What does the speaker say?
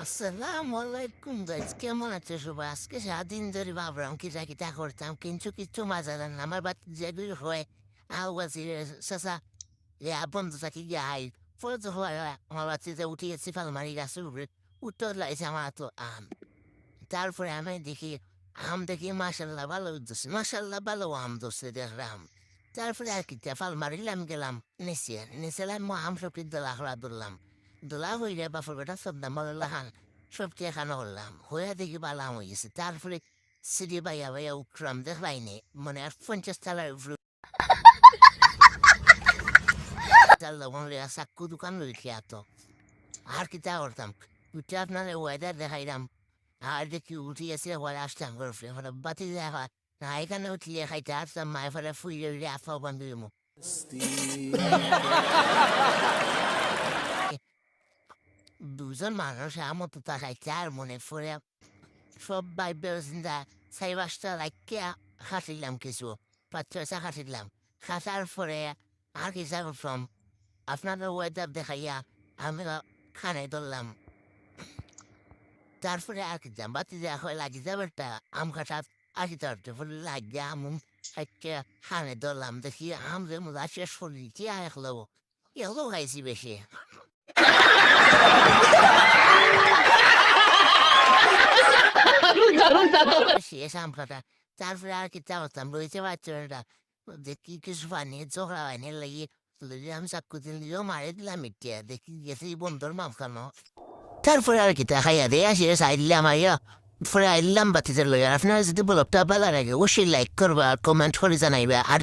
আসসালামু আলাইকুম গাইজ, কেমন আছো সবাই? আজকে সারাদিন ধরে ভাবলাম কিটা করতাম, কিন্তু কিচ্ছু মজা না। আমার বাড়িতে যেগুলি হয় আওয়াজি চাচা বন্ধু থাকি গাই পরে তো হয় আমার বাচ্চাতে উঠিয়েছি ফালমারি গাছের উপরে উত্তর লাগছে আমার তো আম। তারপরে আমি দেখি আম দেখি মাসাল্লাহ ভালো ধরছে, মাসাল্লাহ ভালো আম ধরছে দেখলাম। তারপরে আর কি ফালমারিলাম গেলাম, নিচেলাম আম সব দোলা দোলা হইলে বাপর বেটা সব দাম লাহান সব খানো করলাম হইয়া দেখি বালাম হয়ে গেছে। তারপরে সিঁড়ি বাইয়া বাইয়া উঠলাম, দেখলাইনি মানে আর 50 তলার উপরে চাক্কু দোকান লইছি এত আর কি তা করতাম। উঠে আপনার ওয়েদার দেখাইলাম আর দেখি উঠিয়েছে পরে আসতাম গরফে মানে বাতি দেখা না এখানে উঠলে খাইতে আসতাম মায়ের ফলে ফুইলে আফা বন্ধু দুজন মানুষ আমার তো তাকাইতে আর মনে পড়ে সবাই বেরোচিন্তা 4-5টা রাইখা হাঁটিলাম, কিছু 5-6টা হাঁটিলাম। হাঁটার পরে আর কি করলাম, আপনাদের ওয়েদার দেখাইয়া আমি খানে ধরলাম। তারপরে আর কি বাতি দেওয়া হয় লাগি যাবে একটা আম কাটা আসি ধরতে পরে লাগিয়ে আম খাইতে খানে ধরলাম, দেখি আম যে মজা শেষ করে দিচ্ছি আর একলো এগুলো খাইছি বেশি। শেষ আম কাটা। তারপরে আর কি করতাম, রয়েছে বাচ্চারা দেখি কিছু পানি ঝগড়া হয়নি লাগিয়ে আমি চাকু দিলেও মারে দিলাম ইটিয়া দেখি গেছে বন্ধুর মাঝখানো। তারপরে আর কি খাইয়া দিয়ে আসি সাইডলাম আইয়া পরে আইলাম বাতিতে লইয়া। আপনারা যদি ব্লগটা ভালো লাগে অবশ্যই লাইক করবা, কমেন্ট করে জানাইবা আর